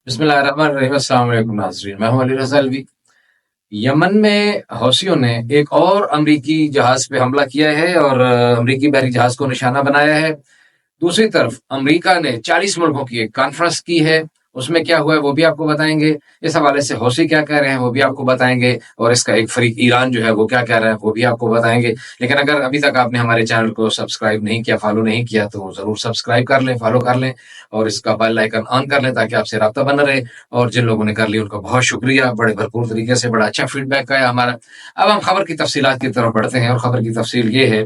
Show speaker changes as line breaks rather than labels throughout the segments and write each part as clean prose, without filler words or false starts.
بسم اللہ الرحمن الرحیم۔ السلام علیکم ناظرین، میں ہوں علی رضا الوی۔ یمن میں حوثیوں نے ایک اور امریکی جہاز پہ حملہ کیا ہے اور امریکی بحری جہاز کو نشانہ بنایا ہے۔ دوسری طرف امریکہ نے 40 ملکوں کی ایک کانفرنس کی ہے، اس میں کیا ہوا ہے وہ بھی آپ کو بتائیں گے۔ اس حوالے سے حوثی کیا کہہ رہے ہیں وہ بھی آپ کو بتائیں گے، اور اس کا ایک فریق ایران جو ہے وہ کیا کہہ رہا ہے وہ بھی آپ کو بتائیں گے۔ لیکن اگر ابھی تک آپ نے ہمارے چینل کو سبسکرائب نہیں کیا، فالو نہیں کیا، تو ضرور سبسکرائب کر لیں، فالو کر لیں اور اس کا بیل آئیکن آن کر لیں تاکہ آپ سے رابطہ بنا رہے۔ اور جن لوگوں نے کر لی ان کا بہت شکریہ، بڑے بھرپور طریقے سے بڑا اچھا فیڈ بیک آیا ہمارا۔ اب ہم خبر کی تفصیلات کی طرف بڑھتے ہیں، اور خبر کی تفصیل یہ ہے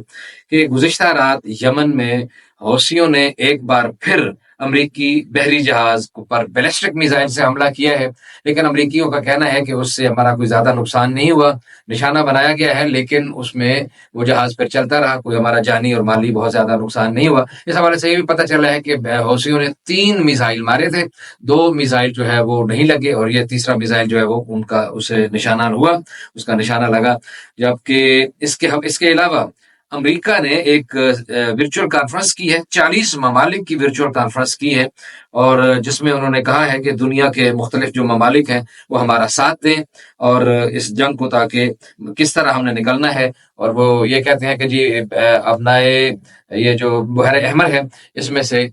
کہ گزشتہ رات یمن میں حوثیوں نے ایک بار پھر امریکی بحری جہاز پر بیلسٹک میزائل سے حملہ کیا ہے، لیکن امریکیوں کا کہنا ہے کہ اس سے ہمارا کوئی زیادہ نقصان نہیں ہوا۔ نشانہ بنایا گیا ہے لیکن اس میں وہ جہاز پھر چلتا رہا، کوئی ہمارا جانی اور مالی بہت زیادہ نقصان نہیں ہوا۔ اس حوالے سے یہ بھی پتہ چلا ہے کہ حوثیوں نے 3 میزائل مارے تھے، 2 میزائل جو ہے وہ نہیں لگے، اور یہ تیسرا میزائل جو ہے وہ ان کا اسے نشانہ ہوا، اس کا نشانہ لگا۔ جبکہ اس کے علاوہ امریکہ نے ایک ورچوئل کانفرنس کی ہے، 40 ممالک کی ورچوئل کانفرنس کی ہے، اور جس میں انہوں نے کہا ہے کہ دنیا کے مختلف جو ممالک ہیں وہ ہمارا ساتھ دیں اور اس جنگ کو تاکہ کس طرح ہم نے نکلنا ہے۔ اور وہ یہ کہتے ہیں کہ جی اپنائے یہ جو بحر احمر ہے اس میں سے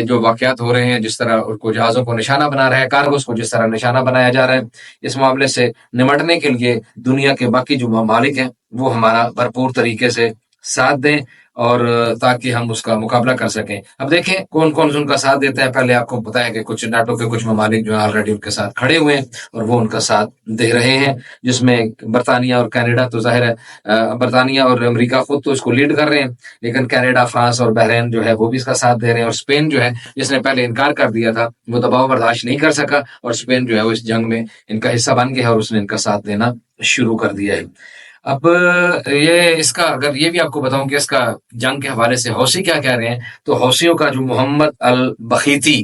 جو واقعات ہو رہے ہیں، جس طرح ان کو جہازوں کو نشانہ بنا رہا ہے، کارگوز کو جس طرح نشانہ بنایا جا رہا ہے، اس معاملے سے نمٹنے کے لیے دنیا کے باقی جو ممالک ہیں وہ ہمارا بھرپور طریقے سے ساتھ دیں اور تاکہ ہم اس کا مقابلہ کر سکیں۔ اب دیکھیں کون کون ان کا ساتھ دیتا ہے۔ پہلے آپ کو پتا ہے کہ کچھ نیٹو کے کچھ ممالک جو ہیں آلریڈی ان کے ساتھ کھڑے ہوئے ہیں اور وہ ان کا ساتھ دے رہے ہیں، جس میں برطانیہ اور کینیڈا تو ظاہر ہے، برطانیہ اور امریکہ خود تو اس کو لیڈ کر رہے ہیں، لیکن کینیڈا، فرانس اور بحرین جو ہے وہ بھی اس کا ساتھ دے رہے ہیں، اور اسپین جو ہے جس نے پہلے انکار کر دیا تھا وہ دباؤ برداشت نہیں کر سکا، اور اسپین جو ہے وہ اس جنگ میں ان کا حصہ بن گیا اور اس نے ان کا ساتھ دینا شروع کر دیا ہے۔ اب یہ اس کا اگر یہ بھی آپ کو بتاؤں کہ اس کا جنگ کے حوالے سے حوثی کیا کہہ رہے ہیں، تو حوثیوں کا جو محمد البخیتی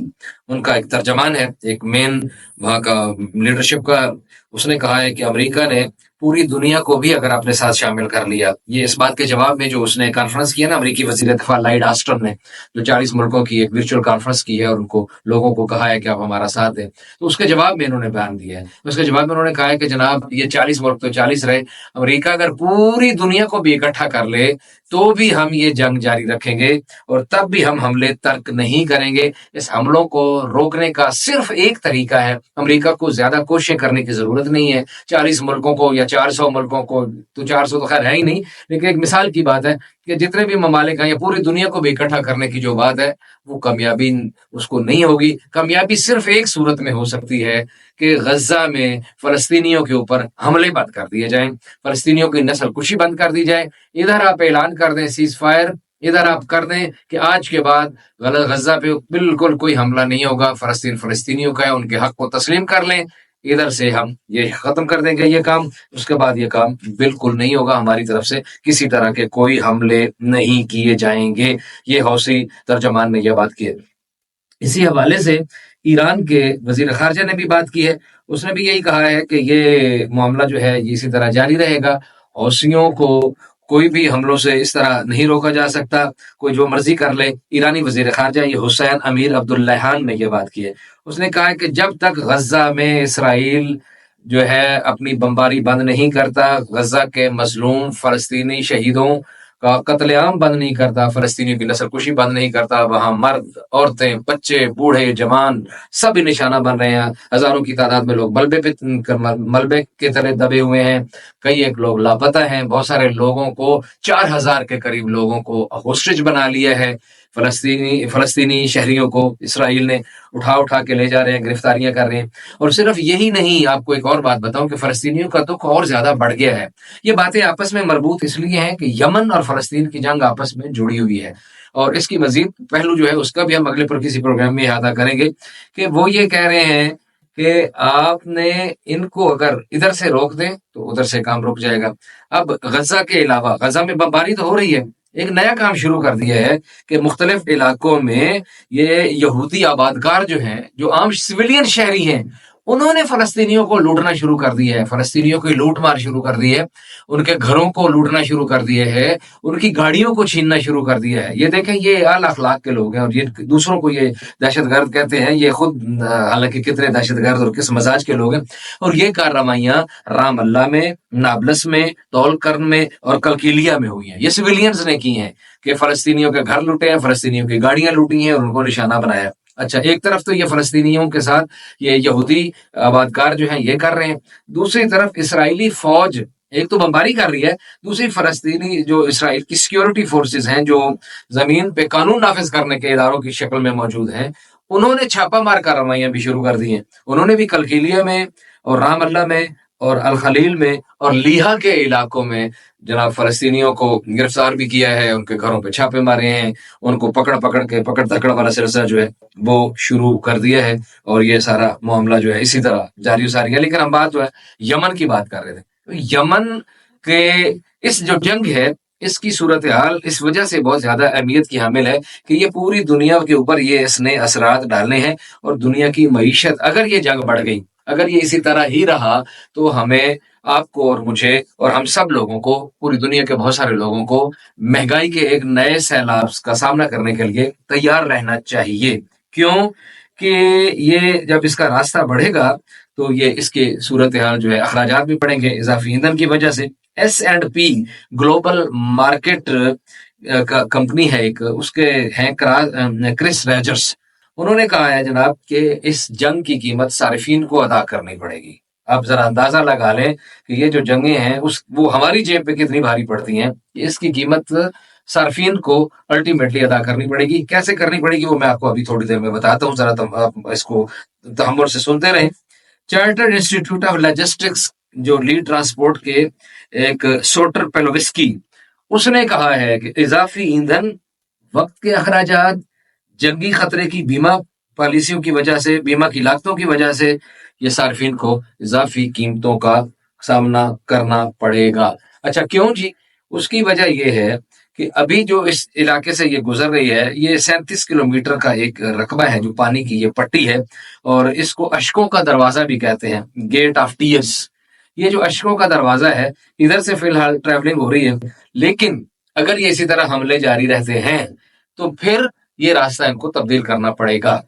ان کا ایک ترجمان ہے، ایک مین وہاں کا لیڈرشپ کا، اس نے کہا ہے کہ امریکہ نے پوری دنیا کو بھی اگر اپنے ساتھ شامل کر لیا، یہ اس بات کے جواب میں جو اس نے کانفرنس کیا نا، امریکی وزیر دفاع لائیڈ آسٹن نے جو 40 ملکوں کی ایک ورچوئل کانفرنس کی ہے اور ان کو لوگوں کو کہا ہے کہ آپ ہمارا ساتھ دیں، تو اس کے جواب میں انہوں نے بیان دیا ہے۔ اس کے جواب میں انہوں نے کہا ہے کہ جناب یہ 40 ملک تو 40 رہے، امریکہ اگر پوری دنیا کو بھی اکٹھا کر لے تو بھی ہم یہ جنگ جاری رکھیں گے، اور تب بھی ہم حملے ترک نہیں کریں گے۔ اس حملوں کو روکنے کا صرف ایک طریقہ ہے، امریکہ کو زیادہ کوششیں کرنے کی ضرورت نہیں ہے۔ 40 ملکوں کو یا 400 ملکوں کو، تو 400 تو خیر ہے ہی نہیں، لیکن ایک مثال کی بات ہے کہ جتنے بھی ممالک ہیں یا پوری دنیا کو بھی اکٹھا کرنے کی جو بات ہے وہ کامیابی اس کو نہیں ہوگی۔ کامیابی صرف ایک صورت میں ہو سکتی ہے کہ غزہ میں فلسطینیوں کے اوپر حملے بند کر دیے جائیں، فلسطینیوں کی نسل کشی بند کر دی جائے۔ ادھر آپ اعلان کر دیں سیز فائر، ادھر آپ کر دیں کہ آج کے بعد غزہ پہ بالکل کوئی حملہ نہیں ہوگا، فلسطین فلسطینیوں کا ہے، ان کے حق کو تسلیم کر لیں، ادھر سے ہم یہ ختم کر دیں گے یہ کام، اس کے بعد یہ کام بالکل نہیں ہوگا، ہماری طرف سے کسی طرح کے کوئی حملے نہیں کیے جائیں گے۔ یہ حوثی ترجمان نے یہ بات کی ہے۔ اسی حوالے سے ایران کے وزیر خارجہ نے بھی بات کی ہے، اس نے بھی یہی کہا ہے کہ یہ معاملہ جو ہے یہ اسی طرح جاری رہے گا، حوثیوں کو کوئی بھی حملوں سے اس طرح نہیں روکا جا سکتا، کوئی جو مرضی کر لے۔ ایرانی وزیر خارجہ یہ حسین امیر عبداللہان نے یہ بات کی ہے، اس نے کہا ہے کہ جب تک غزہ میں اسرائیل جو ہے اپنی بمباری بند نہیں کرتا، غزہ کے مظلوم فلسطینی شہیدوں کا قتل عام بند نہیں کرتا، فلسطینیوں کی نسل کشی بند نہیں کرتا، وہاں مرد، عورتیں، بچے، بوڑھے، جوان سب نشانہ بن رہے ہیں، ہزاروں کی تعداد میں لوگ ملبے کے تلے دبے ہوئے ہیں، کئی ایک لوگ لاپتہ ہیں، بہت سارے لوگوں کو 4000 کے قریب لوگوں کو ہوسٹیج بنا لیا ہے، فلسطینی شہریوں کو اسرائیل نے اٹھا کے لے جا رہے ہیں، گرفتاریاں کر رہے ہیں۔ اور صرف یہی نہیں، آپ کو ایک اور بات بتاؤں کہ فلسطینیوں کا دکھ اور زیادہ بڑھ گیا ہے۔ یہ باتیں آپس میں مربوط اس لیے ہیں کہ یمن اور فلسطین کی جنگ آپس میں جڑی ہوئی ہے، اور اس کی مزید پہلو جو ہے اس کا بھی ہم اگلے پر کسی پروگرام میں احاطہ کریں گے کہ وہ یہ کہہ رہے ہیں کہ آپ نے ان کو اگر ادھر سے روک دیں تو ادھر سے کام رک جائے گا۔ اب غزہ کے علاوہ، غزہ میں بمباری تو ہو رہی ہے، ایک نیا کام شروع کر دیا ہے کہ مختلف علاقوں میں یہ یہودی آبادکار جو ہیں، جو عام سویلین شہری ہیں، उन्होंने फलस्तीनियों को लूटना शुरू कर दिया है, फलस्तीनियों की लूट मार शुरू कर दी है, उनके घरों को लूटना शुरू कर दिए है, उनकी गाड़ियों को छीनना शुरू कर दिया है। ये देखें, ये आला अखलाक के लोग हैं और ये दूसरों को ये दहशतगर्द कहते हैं। ये खुद हालांकि कितने दहशतगर्द और किस मजाज के लोग हैं। और ये कार्रवाइयां राम अल्लाह में, नाबलस में, तौलकर्न में और कलकीलिया में हुई हैं। ये सिविलियंस ने की हैं कि फलस्तीनियों के घर लूटे हैं, फलस्तीनियों की गाड़ियां लूटी हैं और उनको निशाना बनाया। अच्छा, एक तरफ तो ये फलस्तीनियों के साथ ये यहूदी आबादकार जो हैं ये कर रहे हैं, दूसरी तरफ इसराइली फौज एक तो बमबारी कर रही है, दूसरी फलस्तीनी जो इसराइल की सिक्योरिटी फोर्सेस हैं जो जमीन पे कानून नाफिज करने के इदारों की शक्ल में मौजूद हैं, उन्होंने छापामार कार्रवाइयां भी शुरू कर दी हैं। उन्होंने भी कलकीलिया में और राम अल्लाह में और अल खलील में और लीहा के इलाकों में जनाब फलस्तीनियों को गिरफ्तार भी किया है, उनके घरों पे छापे मारे हैं, उनको पकड़ धकड़ वाला सिलसिला जो है वो शुरू कर दिया है और ये सारा मामला जो है इसी तरह जारी सारी है। लेकिन हम बात जो है यमन की बात कर रहे थे, तो यमन के इस जो जंग है इसकी सूरत हाल इस वजह से बहुत ज्यादा अहमियत की हामिल है कि ये पूरी दुनिया के ऊपर ये इसने असरात डालने हैं और दुनिया की मईशत, अगर ये जंग बढ़ गई, अगर ये इसी तरह ही रहा, तो हमें, आपको और मुझे और हम सब लोगों को, पूरी दुनिया के बहुत सारे लोगों को महंगाई के एक नए सैलाब का सामना करने के लिए तैयार रहना चाहिए। क्यों कि ये जब इसका रास्ता बढ़ेगा तो ये इसके सूरत हाल जो है अखराजात भी बढ़ेंगे इजाफी ईंधन की वजह से। S&P ग्लोबल मार्केट कंपनी है एक, उसके हैं क्रिस रेजर्स, उन्होंने कहा है जनाब कि इस जंग की कीमत सारिफीन को अदा करनी पड़ेगी। आप जरा अंदाजा लगा लें कि ये जो जंगें हैं वो हमारी जेब पे कितनी भारी पड़ती हैं। इसकी कीमत सार्फिन को अल्टीमेटली अदा करनी पड़ेगी। कैसे करनी पड़ेगी वो मैं आपको अभी थोड़ी देर में बताता हूँ, जरा आप इसको तहम्मुल से सुनते रहें। चार्टर्ड इंस्टीट्यूट ऑफ लॉजिस्टिक्स जो लीड ट्रांसपोर्ट के एक सोटर पेलोविस्की, उसने कहा है कि इजाफी ईंधन, वक्त के अखराजात, जंगी खतरे की बीमा पॉलिसियों की वजह से, बीमा की लागतों की वजह से ये सार्फिन को इजाफी कीमतों का सामना करना पड़ेगा। अच्छा, क्यों जी? उसकी वजह यह है कि अभी जो इस इलाके से ये गुजर रही है, ये 37 किलोमीटर का एक रकबा है जो पानी की ये पट्टी है और इसको अशकों का दरवाजा भी कहते हैं, गेट ऑफ टीयर्स। ये जो अशकों का दरवाजा है, इधर से फिलहाल ट्रैवलिंग हो रही है, लेकिन अगर ये इसी तरह हमले जारी रहते हैं तो फिर ये रास्ता इनको तब्दील करना पड़ेगा।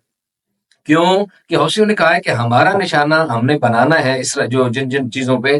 क्यों कि हौसियों ने कहा है कि हमारा निशाना हमने बनाना है इस जो जिन जिन चीजों पे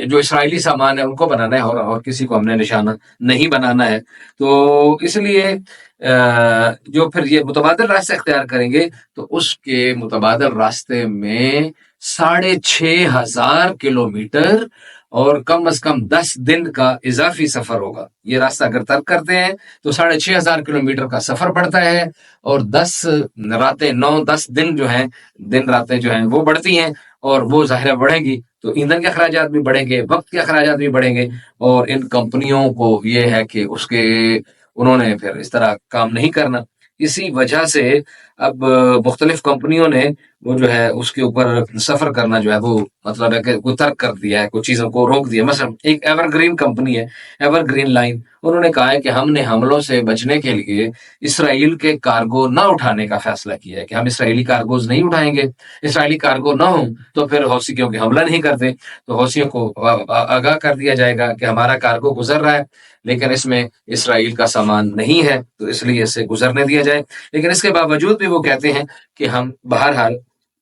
जो इसराइली सामान है उनको बनाना है और किसी को हमने निशाना नहीं बनाना है। तो इसलिए जो फिर ये मुतबादल रास्ते अख्तियार करेंगे तो उसके मुतबादल रास्ते में 6,500 किलोमीटर और कम से कम 10 दिन का इजाफी सफर होगा। ये रास्ता अगर तर्क करते हैं तो 6,500 किलोमीटर का सफर पड़ता है और 10 रातें, 9-10 दिन जो हैं, दिन रातें जो हैं वो बढ़ती हैं और वो ज़ाहिर बढ़ेंगी तो ईंधन के अखराजात भी बढ़ेंगे, वक्त के अखराजात भी बढ़ेंगे और इन कंपनियों को ये है कि उन्होंने फिर इस तरह काम नहीं करना। इसी वजह से अब मुख्तलिफ कंपनियों ने वो जो है उसके ऊपर सफर करना जो है वो मतलब है कि वो तर्क कर दिया है, कुछ चीजों को रोक दिया। मसलन एक एवरग्रीन कंपनी है, एवरग्रीन लाइन, उन्होंने कहा है कि हमने हमलों से बचने के लिए इसराइल के कार्गो न उठाने का फैसला किया है कि हम इसराइली कार्गोज नहीं उठाएंगे। इसराइली कार्गो न हो तो फिर हौसी क्योंकि हमला नहीं करते तो हौसियों को आगाह कर दिया जाएगा कि हमारा कार्गो गुजर रहा है लेकिन इसमें इसराइल का सामान नहीं है तो इसलिए इसे गुजरने दिया जाए। लेकिन इसके बावजूद भी वो कहते हैं कि हम बहरहाल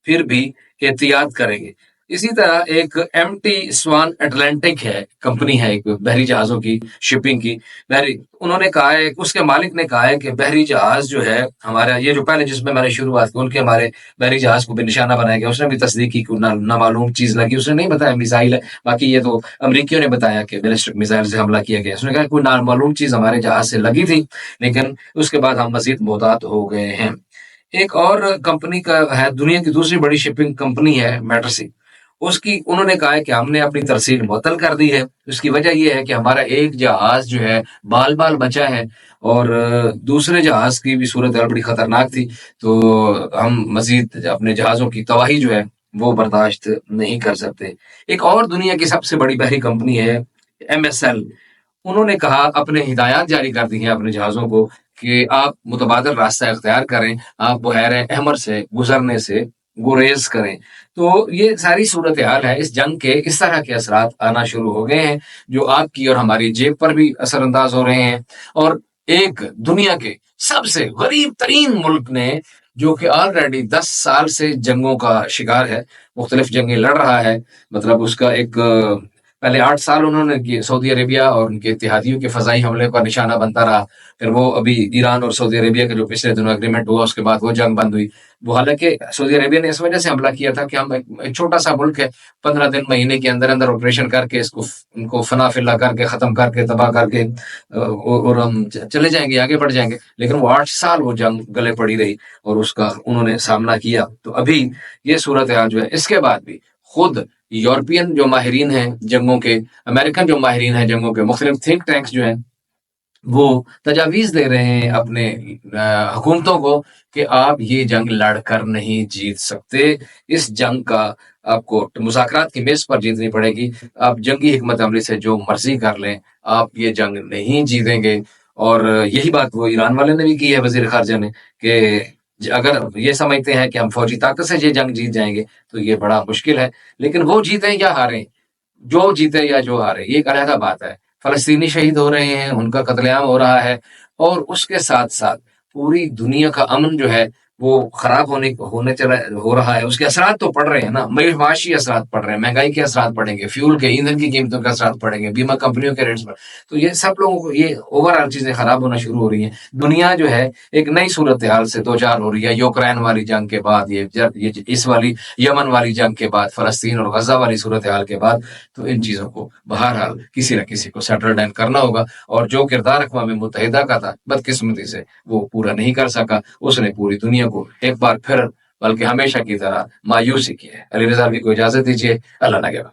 फिर भी एहतियात करेंगे। इसी तरह एक एमटी स्वान अटलांटिक है, कंपनी है एक बहरी जहाजों की, शिपिंग की बहरी, उन्होंने कहा है, उसके मालिक ने कहा है कि बहरी जहाज जो है हमारा, ये जो पहले जिसमें मैंने शुरुआत की, उनके हमारे बहरी जहाज को भी निशाना बनाया गया। उसने भी तस्दीक की, नामालूम चीज लगी, उसने नहीं बताया मिसाइल है, बाकी ये तो अमरीकियों ने बताया कि बैलिस्टिक मिसाइल से हमला किया गया। उसने कहा कोई नामालूम चीज हमारे जहाज से लगी थी लेकिन उसके बाद हम मजीद मोहतात हो गए हैं। एक और कंपनी का है, दुनिया की दूसरी बड़ी शिपिंग कंपनी है मैटरसी, उसकी उन्होंने कहा है कि हमने अपनी तरसील मुअत्तल कर दी है। उसकी वजह यह है कि हमारा एक जहाज जो है बाल बाल बचा है और दूसरे जहाज की भी सूरत बड़ी खतरनाक थी तो हम मजीद अपने जहाजों की तबाही जो है वो बर्दाश्त नहीं कर सकते। एक और दुनिया की सबसे बड़ी बहरी कंपनी है MSL, उन्होंने कहा, अपने हिदायत जारी कर दी हैं अपने जहाजों को कि आप मुतबादल रास्ता इख्तियार करें, आप बहर अहमर से गुजरने से गुरेज करें। तो ये सारी सूरत हाल है। इस जंग के इस तरह के असरात आना शुरू हो गए हैं जो आपकी और हमारी जेब पर भी असरअंदाज हो रहे हैं। और एक दुनिया के सबसे गरीब तरीन मुल्क ने, जो कि ऑलरेडी 10 साल से जंगों का शिकार है, मुख्तलिफ जंगें लड़ रहा है, मतलब उसका एक पहले 8 साल उन्होंने किए, सऊदी अरेबिया और उनके इत्तेहादियों के फजाई हमले का निशाना बनता रहा। फिर वो अभी ईरान और सऊदी अरेबिया का जो पिछले दिनों एग्रीमेंट हुआ, उसके बाद वो जंग बंद हुई। वो हालांकि सऊदी अरेबिया ने इस वजह से हमला किया था कि हम एक छोटा सा मुल्क है, 15 दिन महीने के अंदर अंदर ऑपरेशन करके इसको उनको फना फिल्ला करके खत्म करके तबाह करके और हम चले जाएंगे, आगे बढ़ जाएंगे। लेकिन वो 8 साल वो जंग गले पड़ी रही और उसका उन्होंने सामना किया। तो अभी ये सूरत हाल जो है, इसके बाद भी खुद यूरोपियन जो माहिरीन हैं जंगों के, अमेरिकन जो माहिरीन हैं जंगों के, मुख्तलिफ थिंक टैंक्स जो हैं, वो तजावीज़ दे रहे हैं अपने हुकूमतों को कि आप ये जंग लड़कर नहीं जीत सकते। इस जंग का आपको मुज़ाकरात की मेज़ पर जीतनी पड़ेगी। आप जंगी हिकमत अमली से जो मर्ज़ी कर लें, आप ये जंग नहीं जीतेंगे। और यही बात वो ईरान वाले ने भी की है, वज़ीर ख़ारजा ने, कि अगर ये समझते हैं कि हम फ़ौजी ताकत से ये जंग जीत जाएंगे तो ये बड़ा मुश्किल है। लेकिन वो जीतें या हारें, जो जीते या जो हारे, ये एक अलग बात है। फलस्तीनी शहीद हो रहे हैं, उनका कत्लेआम हो रहा है, और उसके साथ साथ पूरी दुनिया का अमन जो है वो खराब हो रहा है। उसके असरात तो पड़ रहे हैं ना, माशी असरात पड़ रहे हैं, महंगाई के असरात पड़ेंगे, फ्यूल के, ईंधन की कीमतों के असरात पड़ेंगे, बीमा कंपनियों के रेट्स पर। तो ये सब लोगों को, ये ओवरऑल चीजें खराब होना शुरू हो रही हैं। दुनिया जो है एक नई सूरत हाल से दो चार हो रही है। यूक्रेन वाली जंग के बाद, ये इस वाली यमन वाली जंग के बाद, फलस्तीन और गजा वाली सूरत हाल के बाद, तो इन चीजों को बहरहाल किसी न किसी को सेटल डाउन करना होगा। और जो किरदार अक़वाम मुत्तहिदा का था, बदकिस्मती से वो पूरा नहीं कर सका। उसने पूरी दुनिया को एक बार फिर, बल्कि हमेशा की तरह, मायूसी की है। अली रज़ा को इजाजत दीजिए। अल्लाह नगहबान।